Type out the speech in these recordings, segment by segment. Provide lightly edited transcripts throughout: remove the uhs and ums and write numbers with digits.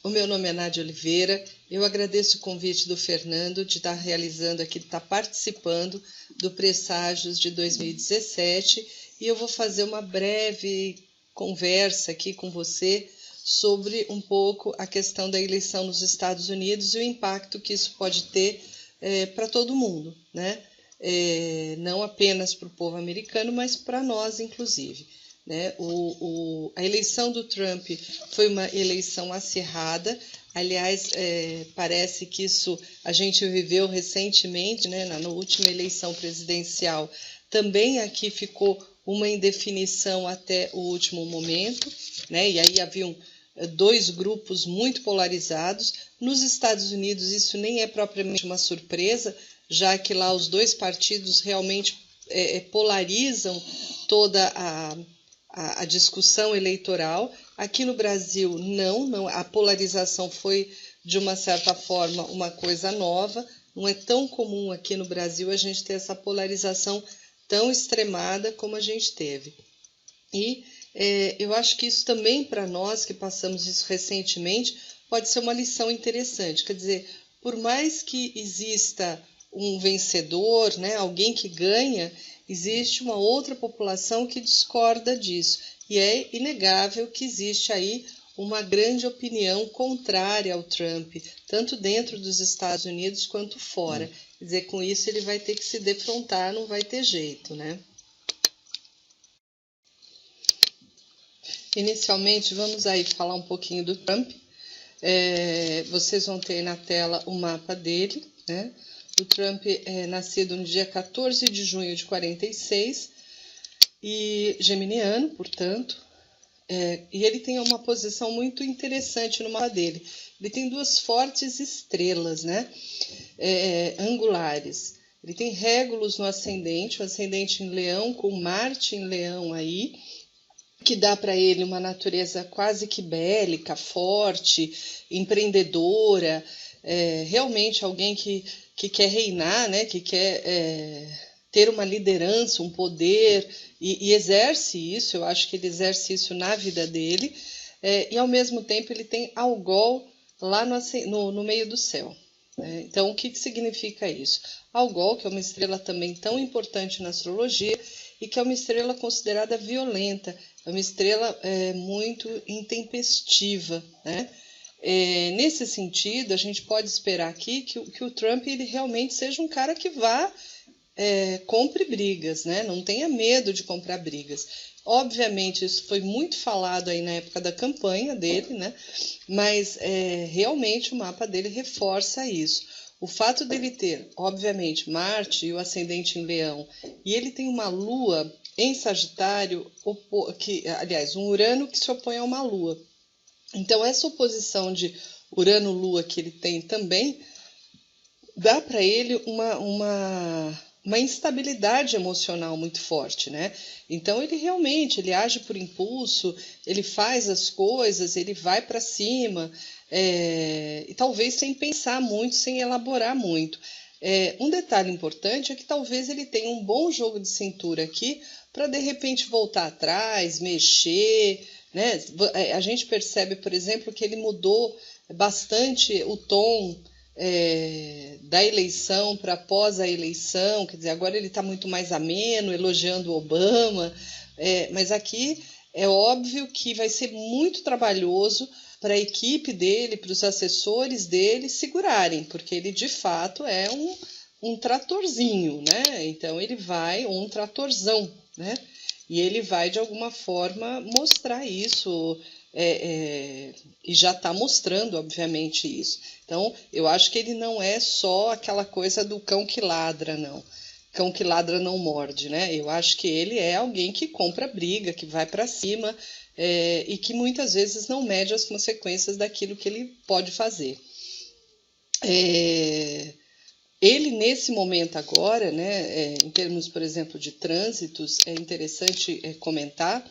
O meu nome é Nádia Oliveira, eu agradeço o convite do Fernando de estar realizando aqui, de estar participando do Presságios de 2017 e eu vou fazer uma breve conversa aqui com você sobre um pouco a questão da eleição nos Estados Unidos e o impacto que isso pode ter para todo mundo, né? Não apenas para o povo americano, mas para nós, inclusive. Né? A eleição do Trump foi uma eleição acirrada. Aliás, parece que isso a gente viveu recentemente, né? Na última eleição presidencial. Também aqui ficou uma indefinição até o último momento, né? E aí haviam dois grupos muito polarizados. Nos Estados Unidos isso nem é propriamente uma surpresa, já que lá os dois partidos realmente polarizam toda a discussão eleitoral. Aqui no Brasil, não, a polarização foi, de uma certa forma, uma coisa nova. Não é tão comum aqui no Brasil a gente ter essa polarização tão extremada como a gente teve. E eu acho que isso também, para nós que passamos isso recentemente, pode ser uma lição interessante. Quer dizer, por mais que exista um vencedor, né, alguém que ganha, existe uma outra população que discorda disso. E é inegável que existe aí uma grande opinião contrária ao Trump, tanto dentro dos Estados Unidos quanto fora. Quer dizer, com isso ele vai ter que se defrontar, não vai ter jeito, né? Inicialmente, vamos aí falar um pouquinho do Trump. Vocês vão ter na tela o mapa dele, né? O Trump é nascido no dia 14 de junho de 46 e geminiano, portanto, e ele tem uma posição muito interessante no mapa dele. Ele tem duas fortes estrelas, né? Angulares. Ele tem Régulos no ascendente, o ascendente em Leão, com Marte em Leão aí, que dá para ele uma natureza quase que bélica, forte, empreendedora, realmente alguém que quer reinar, né? Que quer ter uma liderança, um poder, e exerce isso. Eu acho que ele exerce isso na vida dele, e ao mesmo tempo ele tem Algol lá no meio do céu. Então, o que significa isso? Algol, que é uma estrela também tão importante na astrologia, e que é uma estrela considerada violenta, é uma estrela muito intempestiva, né? Nesse sentido, a gente pode esperar aqui que o Trump ele realmente seja um cara que vá compre brigas, né? Não tenha medo de comprar brigas. Obviamente, isso foi muito falado aí na época da campanha dele, né? Mas realmente o mapa dele reforça isso. O fato dele ter, obviamente, Marte e o ascendente em Leão, e ele tem uma Lua em Sagitário, aliás, um Urano que se opõe a uma Lua. Então, essa oposição de Urano-Lua que ele tem também dá para ele uma instabilidade emocional muito forte, né? Então ele realmente age por impulso, ele faz as coisas, ele vai para cima, e talvez sem pensar muito, sem elaborar muito. Um detalhe importante é que talvez ele tenha um bom jogo de cintura aqui para de repente voltar atrás, mexer, né? A gente percebe, por exemplo, que ele mudou bastante o tom da eleição para após a eleição, quer dizer, agora ele está muito mais ameno, elogiando o Obama, mas aqui é óbvio que vai ser muito trabalhoso para a equipe dele, para os assessores dele segurarem, porque ele de fato é um tratorzinho, né? Então ele vai, um tratorzão, né? E ele vai de alguma forma mostrar isso, e já está mostrando, obviamente, isso. Então, eu acho que ele não é só aquela coisa do cão que ladra, não. Cão que ladra não morde, né? Eu acho que ele é alguém que compra briga, que vai para cima, e que muitas vezes não mede as consequências daquilo que ele pode fazer. Ele, nesse momento agora, né, em termos, por exemplo, de trânsitos, é interessante comentar,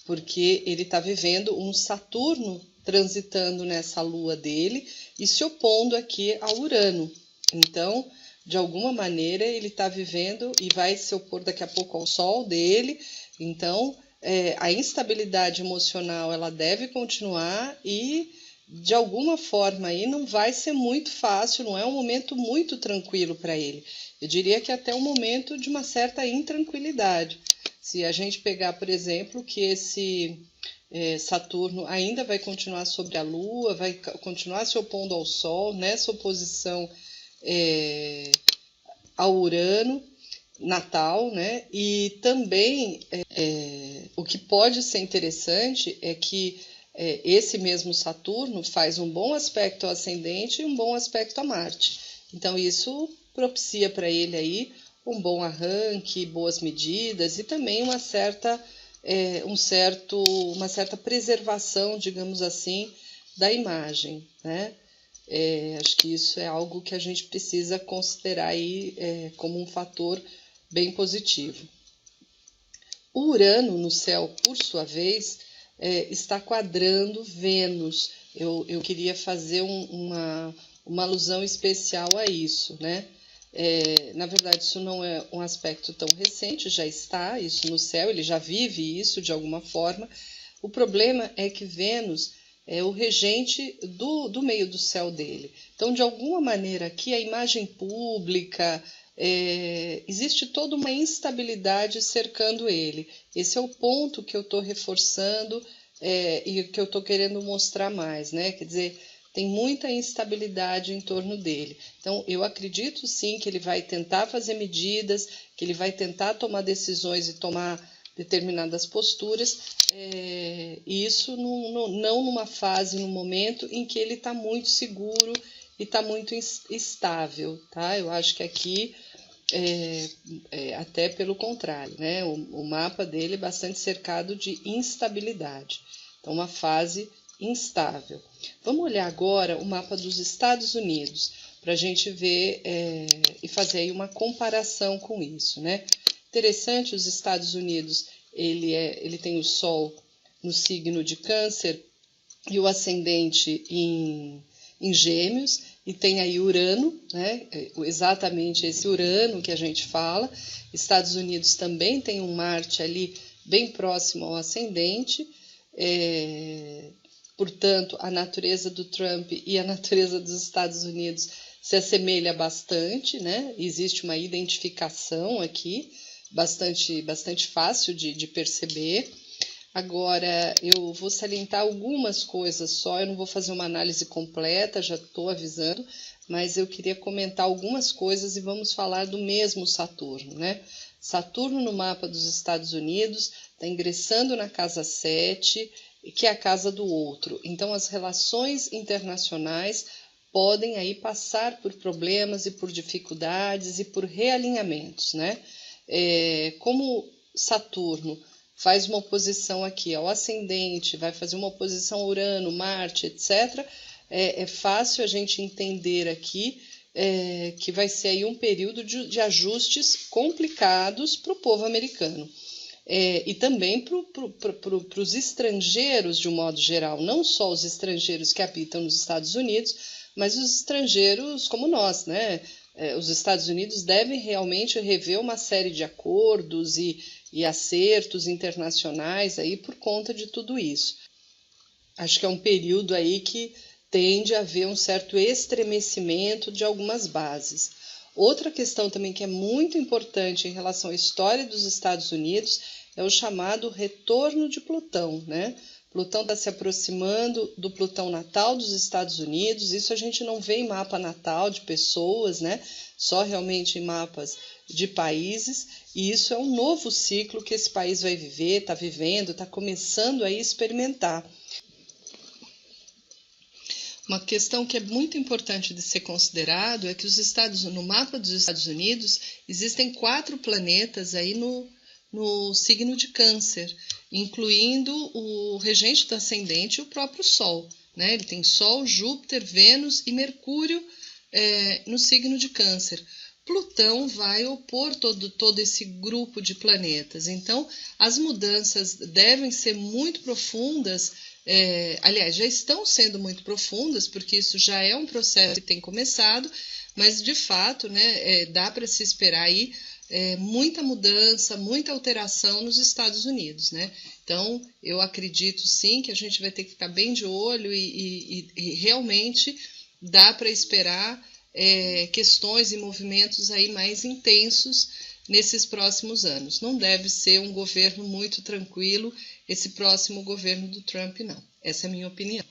porque ele está vivendo um Saturno transitando nessa lua dele e se opondo aqui ao Urano. Então, de alguma maneira, ele está vivendo e vai se opor daqui a pouco ao Sol dele. Então, a instabilidade emocional ela deve continuar e de alguma forma aí não vai ser muito fácil, não é um momento muito tranquilo para ele. Eu diria que até um momento de uma certa intranquilidade. Se a gente pegar, por exemplo, que esse Saturno ainda vai continuar sobre a Lua, vai continuar se opondo ao Sol, nessa oposição ao Urano natal, né? E também o que pode ser interessante é que esse mesmo Saturno faz um bom aspecto ao ascendente e um bom aspecto a Marte. Então isso propicia para ele aí um bom arranque, boas medidas e também uma certa preservação, digamos assim, da imagem, né? Acho que isso é algo que a gente precisa considerar aí como um fator bem positivo. O Urano no céu, por sua vez, está quadrando Vênus. Eu queria fazer uma alusão especial a isso, né? Na verdade, isso não é um aspecto tão recente, já está isso no céu, ele já vive isso de alguma forma. O problema é que Vênus é o regente do meio do céu dele. Então, de alguma maneira, aqui a imagem pública, existe toda uma instabilidade cercando ele. Esse é o ponto que eu estou reforçando e que eu estou querendo mostrar mais, né? Quer dizer, tem muita instabilidade em torno dele. Então, eu acredito sim que ele vai tentar fazer medidas, que ele vai tentar tomar decisões e tomar determinadas posturas, e isso não numa fase, num momento em que ele está muito seguro e está muito estável, tá? Eu acho que aqui até pelo contrário, né? O mapa dele é bastante cercado de instabilidade, então uma fase instável. Vamos olhar agora o mapa dos Estados Unidos para a gente ver e fazer aí uma comparação com isso, né? Interessante, os Estados Unidos, ele tem o Sol no signo de Câncer e o ascendente em Gêmeos, e tem aí Urano, né? Exatamente esse Urano que a gente fala. Estados Unidos também tem um Marte ali bem próximo ao ascendente, portanto, a natureza do Trump e a natureza dos Estados Unidos se assemelha bastante, né? Existe uma identificação aqui, bastante fácil de perceber. Agora, eu vou salientar algumas coisas só, eu não vou fazer uma análise completa, já estou avisando, mas eu queria comentar algumas coisas e vamos falar do mesmo Saturno, né? Saturno no mapa dos Estados Unidos está ingressando na casa 7, que é a casa do outro. Então, as relações internacionais podem aí passar por problemas e por dificuldades e por realinhamentos, né? Como Saturno faz uma oposição aqui ao ascendente, vai fazer uma oposição a Urano, Marte, etc., é fácil a gente entender aqui que vai ser aí um período de ajustes complicados para o povo americano. E também para os estrangeiros, de um modo geral, não só os estrangeiros que habitam nos Estados Unidos, mas os estrangeiros como nós, né? Os Estados Unidos devem realmente rever uma série de acordos e acertos internacionais aí por conta de tudo isso. Acho que é um período aí que tende a haver um certo estremecimento de algumas bases. Outra questão também que é muito importante em relação à história dos Estados Unidos é o chamado retorno de Plutão, né? Plutão está se aproximando do Plutão natal dos Estados Unidos, isso a gente não vê em mapa natal de pessoas, né? Só realmente em mapas de países, e isso é um novo ciclo que esse país vai viver, está vivendo, está começando a experimentar. Uma questão que é muito importante de ser considerado é que no mapa dos Estados Unidos existem 4 planetas aí no signo de Câncer, incluindo o regente do ascendente e o próprio Sol, né? Ele tem Sol, Júpiter, Vênus e Mercúrio no signo de Câncer. Plutão vai opor todo esse grupo de planetas. Então, as mudanças devem ser muito profundas, aliás, já estão sendo muito profundas, porque isso já é um processo que tem começado, mas, de fato, né, dá para se esperar aí muita mudança, muita alteração nos Estados Unidos, né? Então, eu acredito sim que a gente vai ter que ficar bem de olho e realmente dá para esperar questões e movimentos aí mais intensos nesses próximos anos. Não deve ser um governo muito tranquilo esse próximo governo do Trump, não. Essa é a minha opinião.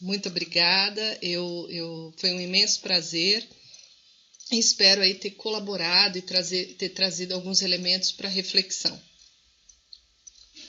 Muito obrigada, foi um imenso prazer. Espero aí ter colaborado e ter trazido alguns elementos para reflexão.